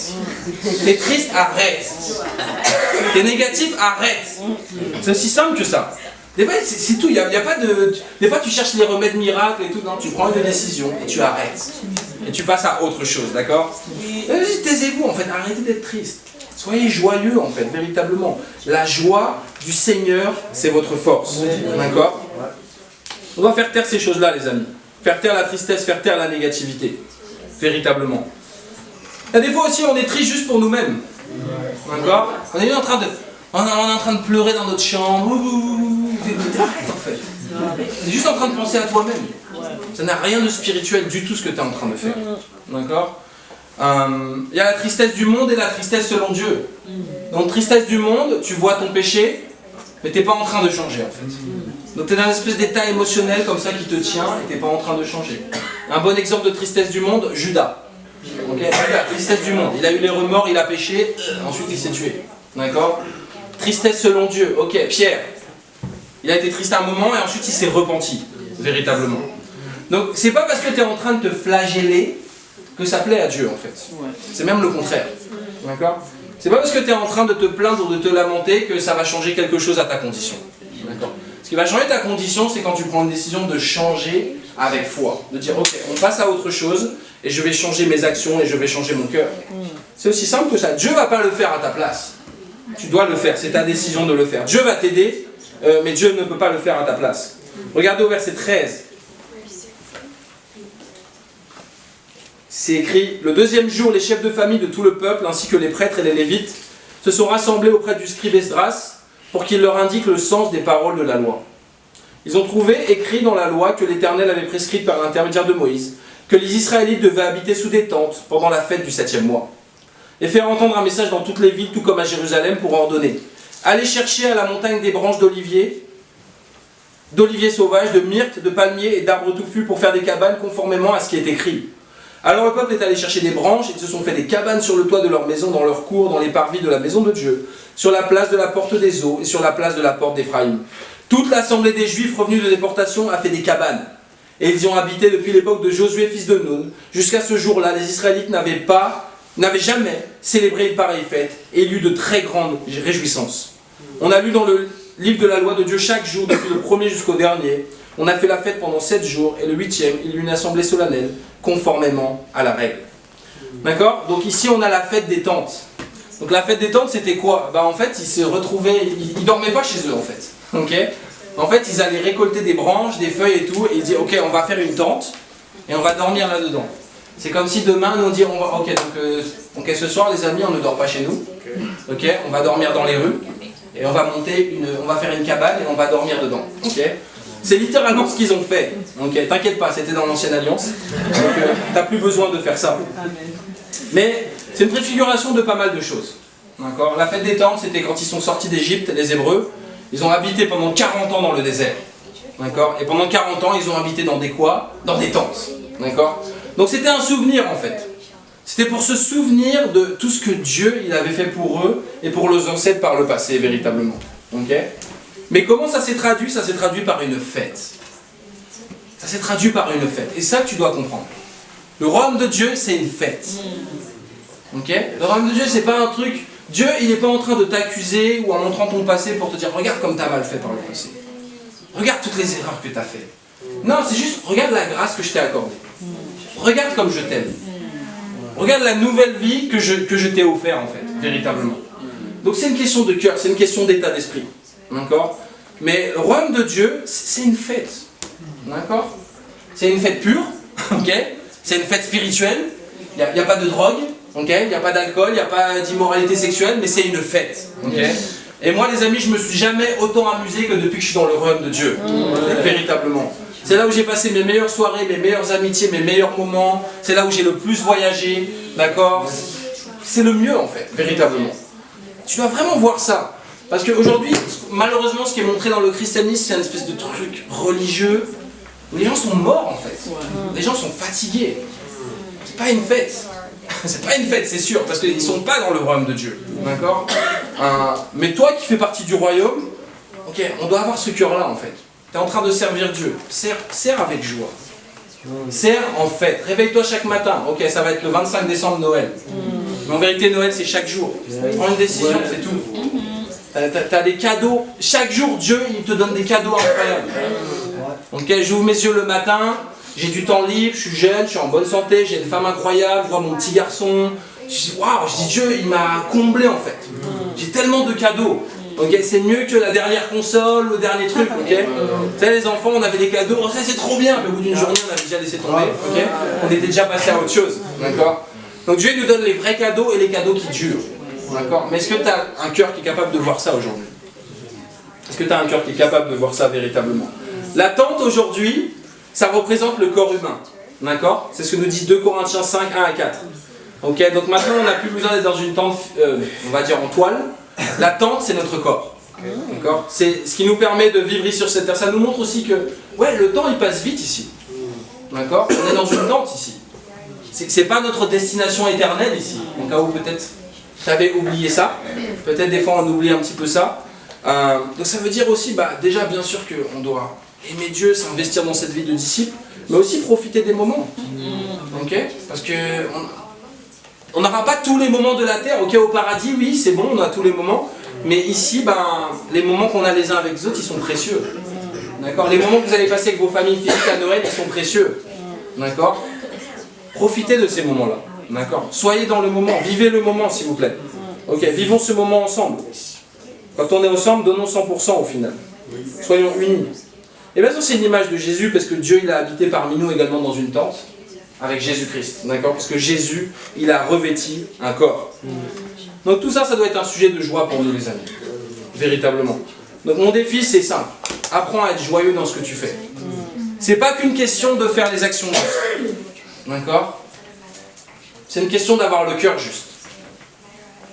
T'es triste, arrête. T'es négatif, arrête. C'est aussi simple que ça. Des fois, c'est tout. Y a pas de... Des fois, tu cherches les remèdes miracles et tout. Non, tu prends une décision et tu arrêtes. Et tu passes à autre chose, d'accord? Taisez-vous, en fait. Arrêtez d'être triste. Soyez joyeux, en fait, véritablement. La joie du Seigneur, c'est votre force. D'accord? On doit faire taire ces choses-là, les amis. Faire taire la tristesse, faire taire la négativité. Véritablement. Et des fois aussi, on est triste juste pour nous-mêmes. D'accord? On est en train de pleurer dans notre chambre. Arrête, en fait. Tu es juste en train de penser à toi-même. Ça n'a rien de spirituel du tout ce que tu es en train de faire. D'accord? Il y a la tristesse du monde et la tristesse selon Dieu. Donc, tristesse du monde, tu vois ton péché, mais tu n'es pas en train de changer, en fait. Donc, tu es dans une espèce d'état émotionnel comme ça qui te tient et tu n'es pas en train de changer. Un bon exemple de tristesse du monde, Judas. Okay. Judas, tristesse du monde. Il a eu les remords, il a péché, ensuite il s'est tué. D'accord? Tristesse selon Dieu. Ok, Pierre. Il a été triste un moment et ensuite il s'est repenti, véritablement. Donc, c'est pas parce que tu es en train de te flageller que ça plaît à Dieu, en fait. C'est même le contraire. D'accord? C'est pas parce que tu es en train de te plaindre ou de te lamenter que ça va changer quelque chose à ta condition. D'accord? Ce qui va changer ta condition, c'est quand tu prends une décision de changer avec foi. De dire: ok, on passe à autre chose et je vais changer mes actions et je vais changer mon cœur. C'est aussi simple que ça. Dieu ne va pas le faire à ta place. Tu dois le faire, c'est ta décision de le faire. Dieu va t'aider, mais Dieu ne peut pas le faire à ta place. Regardez au verset 13. C'est écrit: le deuxième jour, les chefs de famille de tout le peuple, ainsi que les prêtres et les lévites, se sont rassemblés auprès du scribe Esdras pour qu'il leur indique le sens des paroles de la loi. Ils ont trouvé écrit dans la loi que l'Éternel avait prescrite par l'intermédiaire de Moïse que les Israélites devaient habiter sous des tentes pendant la fête du 7e mois, et faire entendre un message dans toutes les villes, tout comme à Jérusalem, pour ordonner: allez chercher à la montagne des branches d'oliviers sauvages, de myrtes, de palmiers et d'arbres touffus pour faire des cabanes conformément à ce qui est écrit. Alors le peuple est allé chercher des branches, et ils se sont fait des cabanes sur le toit de leur maison, dans leur cour, dans les parvis de la maison de Dieu, sur la place de la porte des eaux et sur la place de la porte d'Éphraïm. Toute l'assemblée des Juifs revenus de déportation a fait des cabanes. Et ils y ont habité depuis l'époque de Josué, fils de Nun. Jusqu'à ce jour-là, les Israélites n'avaient jamais célébré une pareille fête, et il y eut de très grandes réjouissances. On a lu dans le livre de la loi de Dieu chaque jour, depuis le premier jusqu'au dernier. On a fait la fête pendant 7 jours, et le 8e, il y eut une assemblée solennelle, conformément à la règle. D'accord? Donc ici, on a la fête des tentes. Donc la fête des tentes, c'était quoi? En fait, ils se retrouvaient, ils dormaient pas chez eux, en fait. Ok? En fait, ils allaient récolter des branches, des feuilles et tout, et ils disaient: ok, on va faire une tente, et on va dormir là-dedans. C'est comme si demain, nous on dit: ok, ce soir, les amis, on ne dort pas chez nous. Ok, on va dormir dans les rues, et on va on va faire une cabane, et on va dormir dedans. Ok? C'est littéralement ce qu'ils ont fait. Ok, t'inquiète pas, c'était dans l'ancienne alliance, donc t'as plus besoin de faire ça. Mais c'est une préfiguration de pas mal de choses. D'accord? La fête des tentes, c'était quand ils sont sortis d'Égypte, les Hébreux. Ils ont habité pendant 40 ans dans le désert. D'accord? Et pendant 40 ans, ils ont habité dans des quoi? Dans des tentes. D'accord? Donc c'était un souvenir en fait. C'était pour se souvenir de tout ce que Dieu il avait fait pour eux et pour leurs ancêtres par le passé, véritablement. Ok? Mais comment ça s'est traduit? Ça s'est traduit par une fête. Ça s'est traduit par une fête. Et ça, tu dois comprendre. Le royaume de Dieu, c'est une fête. Ok? Le royaume de Dieu, c'est pas un truc... Dieu, il n'est pas en train de t'accuser ou en montrant ton passé pour te dire « Regarde comme tu as mal fait par le passé. Regarde toutes les erreurs que tu as faites. » Non, c'est juste « Regarde la grâce que je t'ai accordée. Regarde comme je t'aime. Regarde la nouvelle vie que je t'ai offert, en fait, véritablement. » Donc c'est une question de cœur, c'est une question d'état d'esprit. D'accord? Mais le royaume de Dieu, c'est une fête. D'accord? C'est une fête pure. Ok? C'est une fête spirituelle. Il n'y a pas de drogue. Okay, il n'y a pas d'alcool, il n'y a pas d'immoralité sexuelle, mais c'est une fête. Okay. Et moi, les amis, je me suis jamais autant amusé que depuis que je suis dans le royaume de Dieu. Véritablement. C'est là où j'ai passé mes meilleures soirées, mes meilleures amitiés, mes meilleurs moments. C'est là où j'ai le plus voyagé. D'accord? C'est le mieux, en fait, véritablement. Tu dois vraiment voir ça. Parce qu'aujourd'hui, malheureusement, ce qui est montré dans le christianisme, c'est une espèce de truc religieux où les gens sont morts, en fait. Les gens sont fatigués. C'est pas une fête. C'est pas une fête, c'est sûr, parce qu'ils ne sont pas dans le royaume de Dieu. D'accord? Mais toi qui fais partie du royaume, ok, on doit avoir ce cœur-là en fait. Tu es en train de servir Dieu. Sers avec joie. Sers en fête. Réveille-toi chaque matin. Ok, ça va être le 25 décembre Noël. Mais en vérité, Noël c'est chaque jour. Prends une décision, c'est tout. T'as des cadeaux. Chaque jour, Dieu il te donne des cadeaux incroyables. Ok, j'ouvre mes yeux le matin. J'ai du temps libre, je suis jeune, je suis en bonne santé, j'ai une femme incroyable, je vois mon petit garçon. Je dis, waouh, je dis Dieu, il m'a comblé en fait. J'ai tellement de cadeaux. Okay, c'est mieux que la dernière console, le dernier truc. Okay. Vous savez, les enfants, on avait des cadeaux, oh, ça c'est trop bien. Mais au bout d'une journée, on avait déjà laissé tomber. Okay. On était déjà passé à autre chose. D'accord? Donc Dieu nous donne les vrais cadeaux et les cadeaux qui durent. D'accord? Mais est-ce que tu as un cœur qui est capable de voir ça aujourd'hui? Est-ce que tu as un cœur qui est capable de voir ça véritablement? La tente aujourd'hui, ça représente le corps humain, d'accord? C'est ce que nous dit 2 Corinthiens 5, 1 à 4. Ok, donc maintenant on n'a plus besoin d'être dans une tente, on va dire en toile. La tente, c'est notre corps, d'accord? C'est ce qui nous permet de vivre ici sur cette terre. Ça nous montre aussi que, ouais, le temps il passe vite ici, d'accord? On est dans une tente ici. C'est pas notre destination éternelle ici, au cas où peut-être tu avais oublié ça. Peut-être des fois on oublie un petit peu ça. Donc ça veut dire aussi, bah, déjà bien sûr qu'on doit aimer Dieu, s'investir dans cette vie de disciple, mais aussi profiter des moments. Ok? Parce que on n'aura pas tous les moments de la terre. Ok, au paradis, oui, c'est bon, on a tous les moments. Mais ici, ben, les moments qu'on a les uns avec les autres, ils sont précieux. D'accord? Les moments que vous allez passer avec vos familles physiques à Noël, ils sont précieux. D'accord? Profitez de ces moments-là. D'accord? Soyez dans le moment, vivez le moment, s'il vous plaît. Ok, vivons ce moment ensemble. Quand on est ensemble, donnons 100% au final. Soyons unis. Et bien ça c'est une image de Jésus parce que Dieu il a habité parmi nous également dans une tente avec Jésus-Christ, d'accord? Parce que Jésus il a revêti un corps. Donc tout ça, ça doit être un sujet de joie pour nous les amis, véritablement. Donc mon défi c'est simple, apprends à être joyeux dans ce que tu fais. C'est pas qu'une question de faire les actions justes, d'accord? C'est une question d'avoir le cœur juste.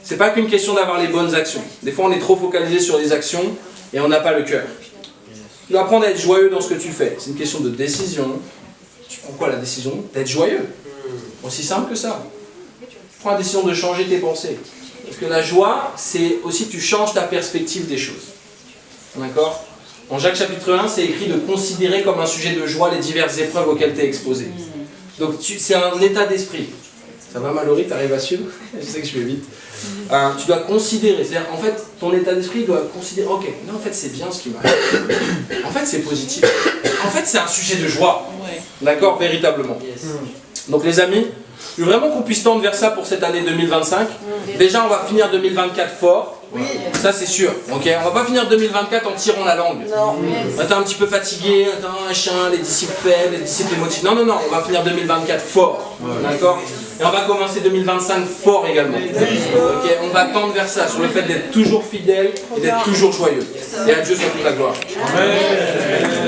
C'est pas qu'une question d'avoir les bonnes actions. Des fois on est trop focalisé sur les actions et on n'a pas le cœur. Tu dois apprendre à être joyeux dans ce que tu fais. C'est une question de décision. Tu prends quoi la décision? D'être joyeux. Aussi simple que ça. Tu prends la décision de changer tes pensées. Parce que la joie, c'est aussi tu changes ta perspective des choses. D'accord? En Jacques chapitre 1, c'est écrit de considérer comme un sujet de joie les diverses épreuves auxquelles tu es exposé. Donc c'est un état d'esprit. Ça va Mallory, tu arrives à suivre? Je sais que je vais vite. Tu dois considérer, c'est-à-dire en fait ton état d'esprit doit considérer, ok, non en fait c'est bien ce qui m'arrive, en fait c'est positif, en fait c'est un sujet de joie, d'accord, véritablement. Donc les amis, je veux vraiment qu'on puisse tendre vers ça pour cette année 2025. Déjà on va finir 2024 fort, ça c'est sûr, ok, on va pas finir 2024 en tirant la langue. Attends, un petit peu fatigué, attends, machin, les disciples faibles, les disciples émotifs, non, on va finir 2024 fort, d'accord. Et on va commencer 2025 fort également. Okay, on va tendre vers ça, sur le fait d'être toujours fidèle et d'être toujours joyeux. Et à Dieu soit toute la gloire. Amen.